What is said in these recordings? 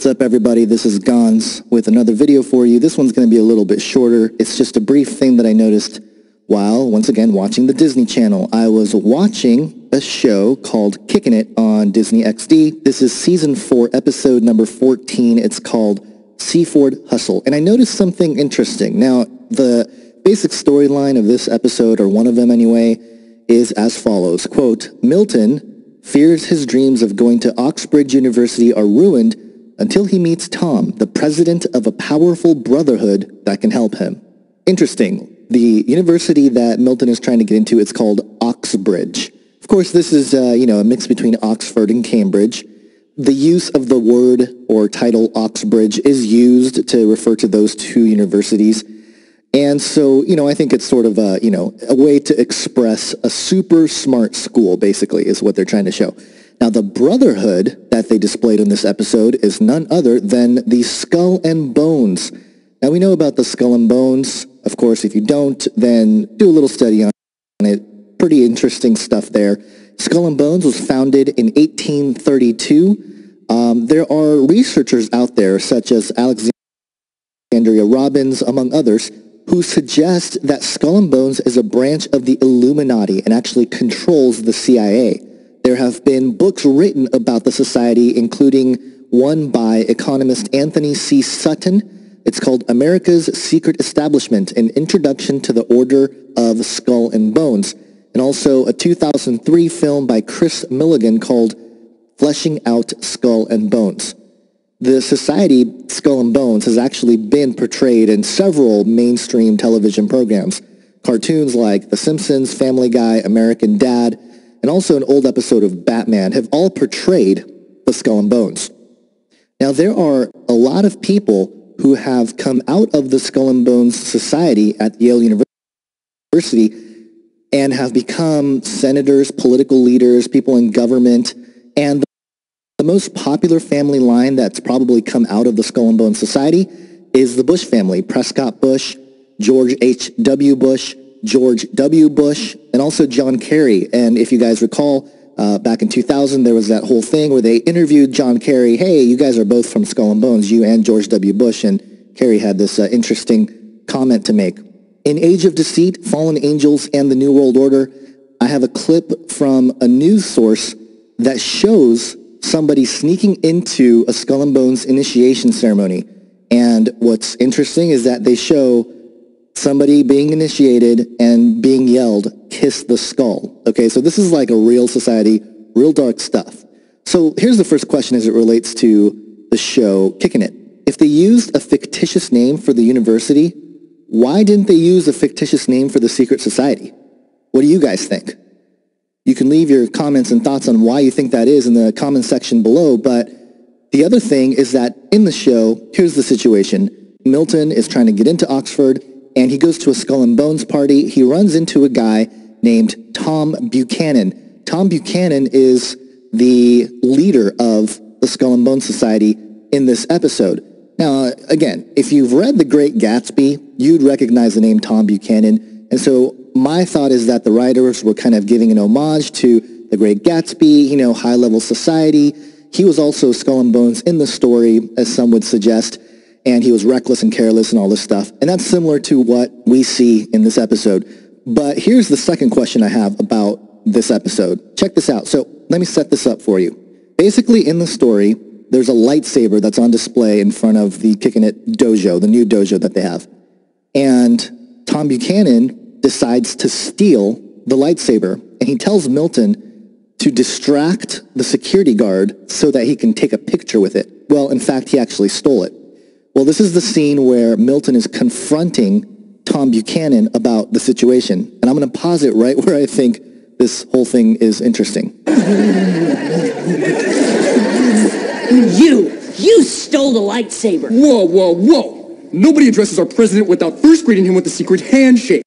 What's up, everybody? This is Gons with another video for you. This one's going to be a little bit shorter. It's just a brief thing that I noticed while, once again, watching the Disney Channel. I was watching a show called Kickin' It on Disney XD. This is Season 4, Episode number 14. It's called Seaford Hustle. And I noticed something interesting. Now, the basic storyline of this episode, or one of them anyway, is as follows. Quote, Milton fears his dreams of going to Oxbridge University are ruined until he meets Tom, the president of a powerful brotherhood that can help him. Interesting. The university that Milton is trying to get into, it's called Oxbridge. Of course, this is, a mix between Oxford and Cambridge. The use of the word or title Oxbridge is used to refer to those two universities. And so, I think it's sort of a way to express a super smart school, basically, is what they're trying to show. Now, the brotherhood that they displayed in this episode is none other than the Skull and Bones. Now, we know about the Skull and Bones. Of course, if you don't, then do a little study on it. Pretty interesting stuff there. Skull and Bones was founded in 1832. There are researchers out there, such as Alexandria Robbins, among others, who suggest that Skull and Bones is a branch of the Illuminati and actually controls the CIA. There have been books written about the society, including one by economist Anthony C. Sutton. It's called America's Secret Establishment, an Introduction to the Order of Skull and Bones, and also a 2003 film by Chris Milligan called Fleshing Out Skull and Bones. The society, Skull and Bones, has actually been portrayed in several mainstream television programs. Cartoons like The Simpsons, Family Guy, American Dad, and also an old episode of Batman have all portrayed the Skull and Bones. Now, there are a lot of people who have come out of the Skull and Bones Society at Yale University and have become senators, political leaders, people in government, and the most popular family line that's probably come out of the Skull and Bones Society is the Bush family, Prescott Bush, George H.W. Bush, George W. Bush, and also John Kerry. And if you guys recall, back in 2000, there was that whole thing where they interviewed John Kerry. Hey, you guys are both from Skull and Bones, you and George W. Bush. And Kerry had this interesting comment to make. In Age of Deceit, Fallen Angels, and the New World Order, I have a clip from a news source that shows somebody sneaking into a Skull and Bones initiation ceremony. And what's interesting is that they show somebody being initiated and being yelled, kiss the skull. Okay, so this is like a real society, real dark stuff. So here's the first question as it relates to the show Kickin' It. If they used a fictitious name for the university, why didn't they use a fictitious name for the secret society? What do you guys think? You can leave your comments and thoughts on why you think that is in the comment section below, but the other thing is that in the show, here's the situation. Milton is trying to get into Oxford, and he goes to a Skull and Bones party. He runs into a guy named Tom Buchanan. Tom Buchanan is the leader of the Skull and Bones Society in this episode. Now, again, if you've read The Great Gatsby, you'd recognize the name Tom Buchanan. And so my thought is that the writers were kind of giving an homage to The Great Gatsby, high-level society. He was also Skull and Bones in the story, as some would suggest. And he was reckless and careless and all this stuff. And that's similar to what we see in this episode. But here's the second question I have about this episode. Check this out. So let me set this up for you. Basically, in the story, there's a lightsaber that's on display in front of the Kickin' It dojo, the new dojo that they have. And Tom Buchanan decides to steal the lightsaber. And he tells Milton to distract the security guard so that he can take a picture with it. Well, in fact, he actually stole it. Well, this is the scene where Milton is confronting Tom Buchanan about the situation. And I'm going to pause it right where I think this whole thing is interesting. You stole the lightsaber. Whoa, whoa, whoa. Nobody addresses our president without first greeting him with a secret handshake.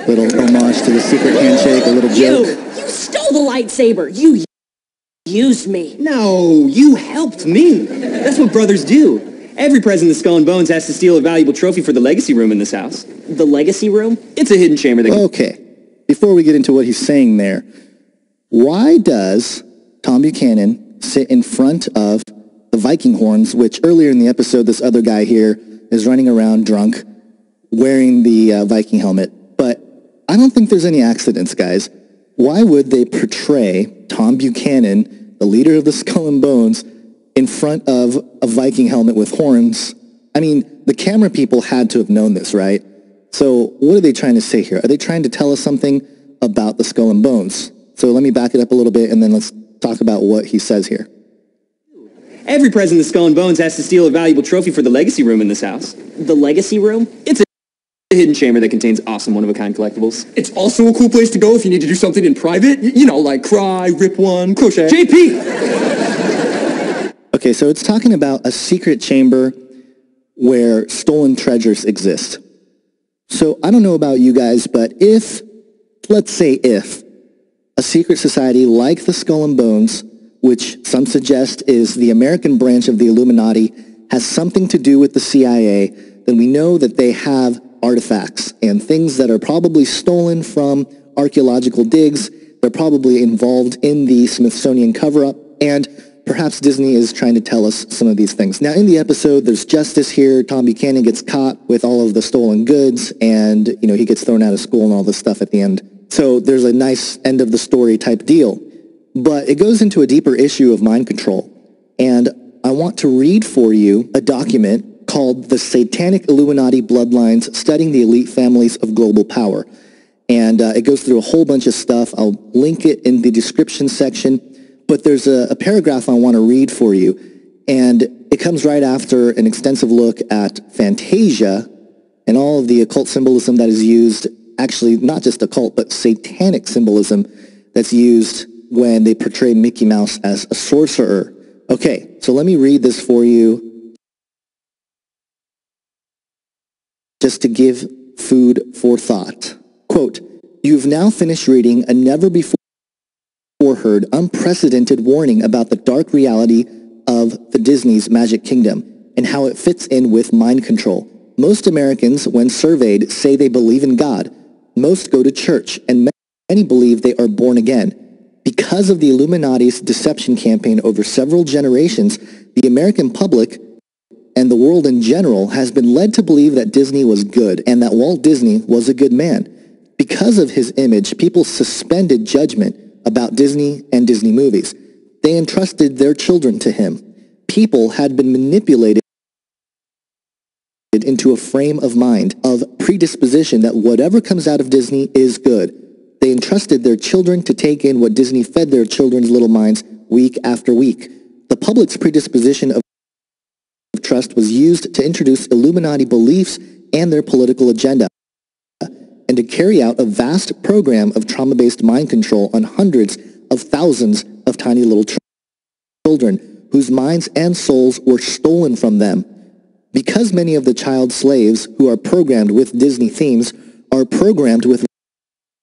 Little homage to the secret handshake, a little joke. You stole the lightsaber. You used me. No, you helped me. That's what brothers do. Every president of Skull and Bones has to steal a valuable trophy for the legacy room in this house. The legacy room? It's a hidden chamber that... Okay, before we get into what he's saying there, why does Tom Buchanan sit in front of the Viking horns, which earlier in the episode, this other guy here is running around drunk, wearing the Viking helmet. But I don't think there's any accidents, guys. Why would they portray Tom Buchanan, the leader of the Skull and Bones, in front of a Viking helmet with horns? I mean, the camera people had to have known this, right? So what are they trying to say here? Are they trying to tell us something about the Skull and Bones? So let me back it up a little bit, and then let's talk about what he says here. Every president of Skull and Bones has to steal a valuable trophy for the legacy room in this house. The legacy room? It's a hidden chamber that contains awesome one-of-a-kind collectibles. It's also a cool place to go if you need to do something in private. You know, like cry, rip one, crochet. JP! Okay, so it's talking about a secret chamber where stolen treasures exist. So I don't know about you guys, but if, let's say if, a secret society like the Skull and Bones, which some suggest is the American branch of the Illuminati, has something to do with the CIA, then we know that they have artifacts and things that are probably stolen from archaeological digs. They're probably involved in the Smithsonian cover-up, and perhaps Disney is trying to tell us some of these things. Now, in the episode, there's justice here. Tom Buchanan gets caught with all of the stolen goods, and, you know, he gets thrown out of school and all this stuff at the end. So there's a nice end of the story type deal. But it goes into a deeper issue of mind control. And I want to read for you a document called The Satanic Illuminati Bloodlines Studying the Elite Families of Global Power. And it goes through a whole bunch of stuff. I'll link it in the description section. But there's a paragraph I want to read for you. And it comes right after an extensive look at Fantasia and all of the occult symbolism that is used, actually not just occult, but satanic symbolism that's used when they portray Mickey Mouse as a sorcerer. Okay, so let me read this for you just to give food for thought. Quote, "You've now finished reading a never-before-heard, unprecedented warning about the dark reality of the Disney's Magic Kingdom and how it fits in with mind control. Most Americans, when surveyed, say they believe in God. Most go to church, and many believe they are born again. Because of the Illuminati's deception campaign over several generations, the American public and the world in general has been led to believe that Disney was good and that Walt Disney was a good man. Because of his image, people suspended judgment about Disney and Disney movies. They entrusted their children to him. People had been manipulated into a frame of mind of predisposition that whatever comes out of Disney is good. They entrusted their children to take in what Disney fed their children's little minds week after week. The public's predisposition of trust was used to introduce Illuminati beliefs and their political agenda, and to carry out a vast program of trauma-based mind control on hundreds of thousands of tiny little children whose minds and souls were stolen from them. Because many of the child slaves who are programmed with Disney themes are programmed with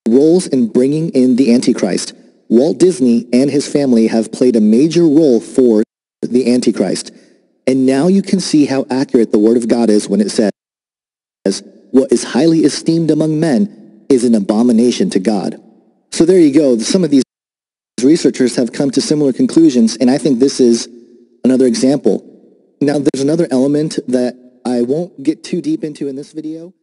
roles in bringing in the Antichrist, Walt Disney and his family have played a major role for the Antichrist. And now you can see how accurate the Word of God is when it says, what is highly esteemed among men is an abomination to God." So there you go. Some of these researchers have come to similar conclusions, and I think this is another example. Now, there's another element that I won't get too deep into in this video,